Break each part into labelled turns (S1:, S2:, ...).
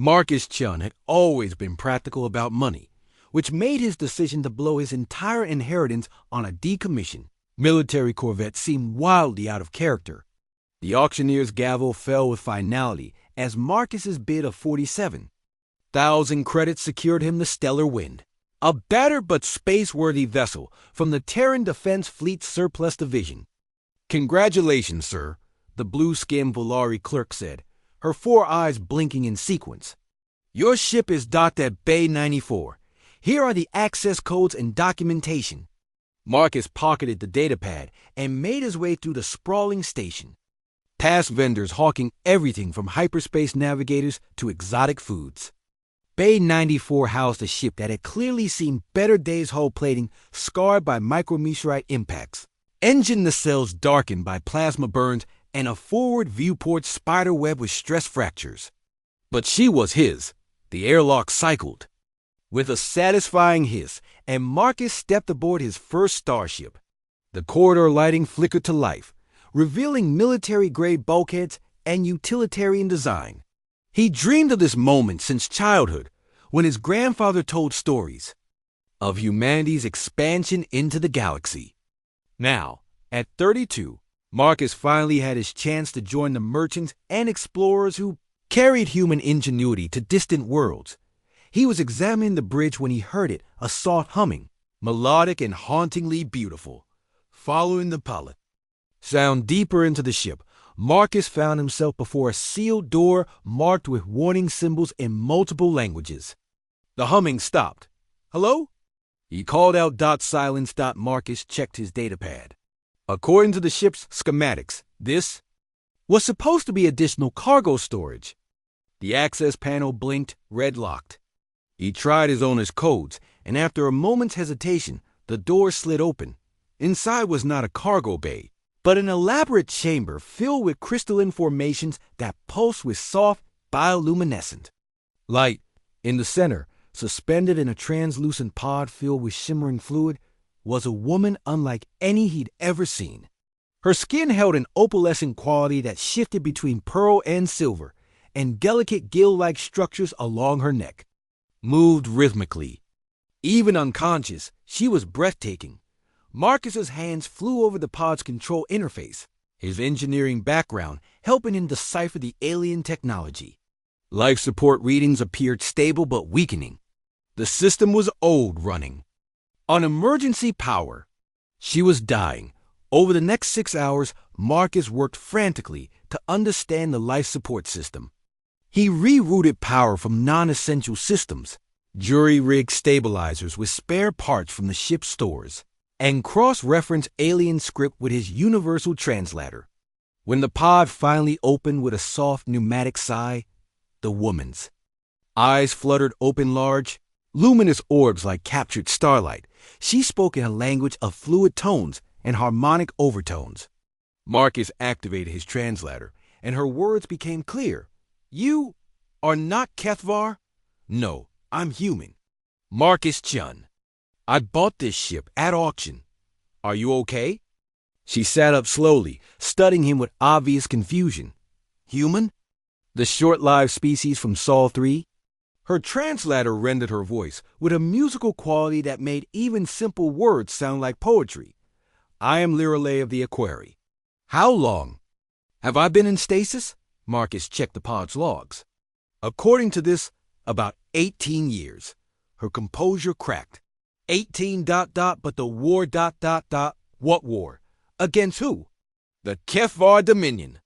S1: Marcus Chun had always been practical about money, which made his decision to blow his entire inheritance on a decommissioned military corvette seem wildly out of character. The auctioneer's gavel fell with finality as Marcus's bid of 47,000 credits secured him the stellar wind, a battered but space-worthy vessel from the Terran Defense Fleet Surplus Division. "Congratulations, sir," the blue-skinned Volari clerk said, her four eyes blinking in sequence. "Your ship is docked at Bay 94. Here are the access codes and documentation." Marcus pocketed the datapad and made his way through the sprawling station, past vendors hawking everything from hyperspace navigators to exotic foods. Bay 94 housed a ship that had clearly seen better days, hull plating scarred by micrometeorite impacts, engine nacelles darkened by plasma burns, and a forward viewport spiderweb with stress fractures. But she was his. The airlock cycled with a satisfying hiss, and Marcus stepped aboard his first starship. The corridor lighting flickered to life, revealing military-grade bulkheads and utilitarian design. He dreamed of this moment since childhood, when his grandfather told stories of humanity's expansion into the galaxy. Now, at 32, Marcus finally had his chance to join the merchants and explorers who carried human ingenuity to distant worlds. He was examining the bridge when he heard it, a soft humming, melodic and hauntingly beautiful. Following the pilot sound deeper into the ship, Marcus found himself before a sealed door marked with warning symbols in multiple languages. The humming stopped. "Hello?" He called out. Silence. Marcus checked his datapad. According to the ship's schematics, this was supposed to be additional cargo storage. The access panel blinked, red locked. He tried his owner's codes, and after a moment's hesitation, the door slid open. Inside was not a cargo bay, but an elaborate chamber filled with crystalline formations that pulsed with soft, bioluminescent light. In the center, suspended in a translucent pod filled with shimmering fluid, was a woman unlike any he'd ever seen. Her skin held an opalescent quality that shifted between pearl and silver, and delicate gill-like structures along her neck moved rhythmically. Even unconscious, she was breathtaking. Marcus's hands flew over the pod's control interface, his engineering background helping him decipher the alien technology. Life support readings appeared stable but weakening. The system was old running on emergency power. She was dying. Over the next 6 hours, Marcus worked frantically to understand the life support system. He rerouted power from non-essential systems, jury-rigged stabilizers with spare parts from the ship's stores, and cross-referenced alien script with his universal translator. When the pod finally opened with a soft pneumatic sigh, the woman's eyes fluttered open large, luminous orbs like captured starlight. She spoke in a language of fluid tones and harmonic overtones. Marcus activated his translator, and her words became clear. "You are not Kethvar?" "No, I'm human. Marcus Chun. I bought this ship at auction. Are you okay?" She sat up slowly, studying him with obvious confusion. "Human? The short-lived species from Sol 3? Her translator rendered her voice with a musical quality that made even simple words sound like poetry. "I am Lirelei of the Aquari." "How long have I been in stasis?" Marcus checked the pod's logs. "According to this, about 18 years. Her composure cracked. 18 ... but the war ... What war? Against who? The Kethvar Dominion.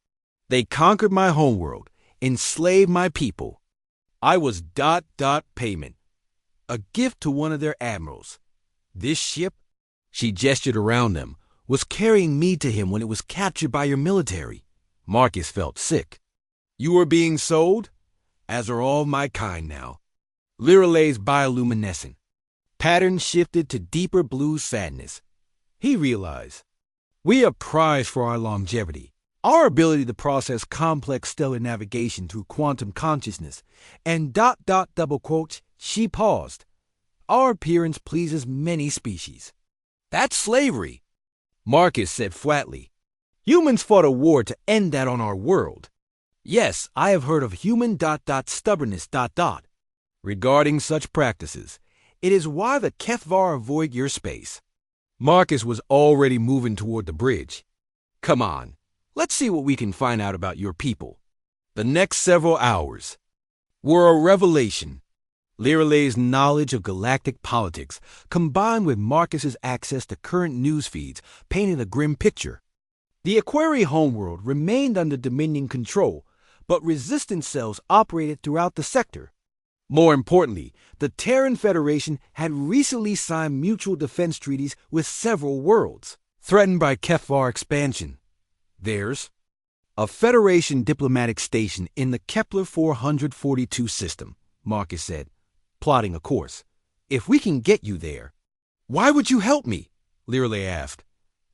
S1: They conquered my homeworld, enslaved my people. I was ... payment. A gift to one of their admirals. This ship," she gestured around them, "was carrying me to him when it was captured by your military." Marcus felt sick. "You are being sold? As are all my kind now." Lirelei's bioluminescent pattern shifted to deeper blue sadness. He realized, "We are prized for our longevity, our ability to process complex stellar navigation through quantum consciousness, and ... double quotes, she paused. Our appearance pleases many species." "That's slavery," Marcus said flatly. "Humans fought a war to end that on our world." Yes, I have heard of human stubbornness. Regarding such practices, it is why the Kethvar avoid your space. Marcus was already moving toward the bridge. Come on, let's see what we can find out about your people. The next several hours were a revelation. Liralay's knowledge of galactic politics, combined with Marcus's access to current news feeds, painted a grim picture. The Aquari homeworld remained under Dominion control, but resistance cells operated throughout the sector. More importantly, the Terran Federation had recently signed mutual defense treaties with several worlds, threatened by Kethvar expansion. There's a Federation diplomatic station in the Kepler 442 system, Marcus said, plotting a course. If we can get you there. Why would you help me? Liralay asked.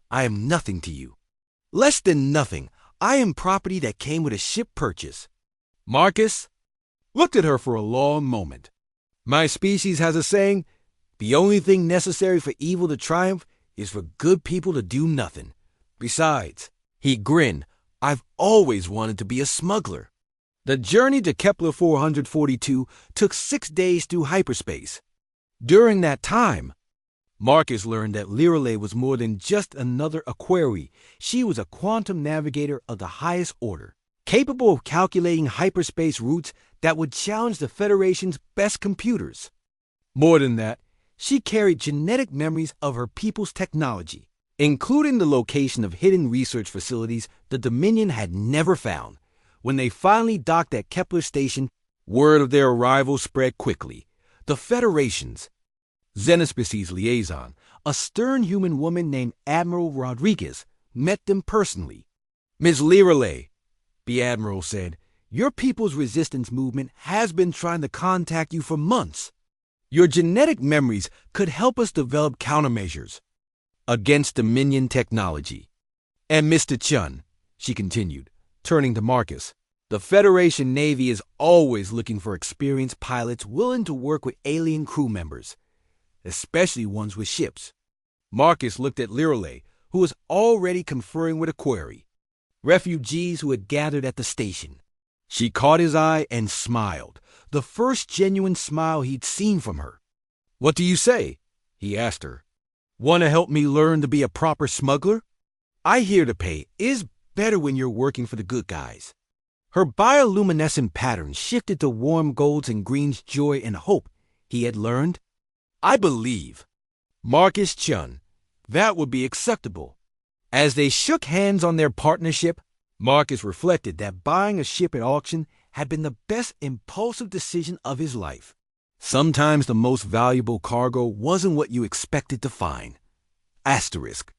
S1: I am nothing to you. Less than nothing. I am property that came with a ship purchase. Marcus looked at her for a long moment. My species has a saying, the only thing necessary for evil to triumph is for good people to do nothing. Besides, he grinned, I've always wanted to be a smuggler. The journey to Kepler 442 took 6 days through hyperspace. During that time, Marcus learned that Liralay was more than just another Aquari. She was a quantum navigator of the highest order, capable of calculating hyperspace routes that would challenge the Federation's best computers. More than that, she carried genetic memories of her people's technology, including the location of hidden research facilities the Dominion had never found. When they finally docked at Kepler Station, word of their arrival spread quickly. The Federation's Xenospecies liaison, a stern human woman named Admiral Rodriguez, met them personally. Ms. Liralay, the Admiral said, your people's resistance movement has been trying to contact you for months. Your genetic memories could help us develop countermeasures against Dominion technology. And Mr. Chun, she continued, turning to Marcus, the Federation Navy is always looking for experienced pilots willing to work with alien crew members, especially ones with ships. Marcus looked at Liralay, who was already conferring with Aquari, refugees who had gathered at the station. She caught his eye and smiled, the first genuine smile he'd seen from her. What do you say? He asked her. Want to help me learn to be a proper smuggler? I hear the pay is better when you're working for the good guys. Her bioluminescent pattern shifted to warm golds and greens, joy and hope, he had learned. I believe, Marcus Chun, that would be acceptable. As they shook hands on their partnership, Marcus reflected that buying a ship at auction had been the best impulsive decision of his life. Sometimes the most valuable cargo wasn't what you expected to find. Asterisk.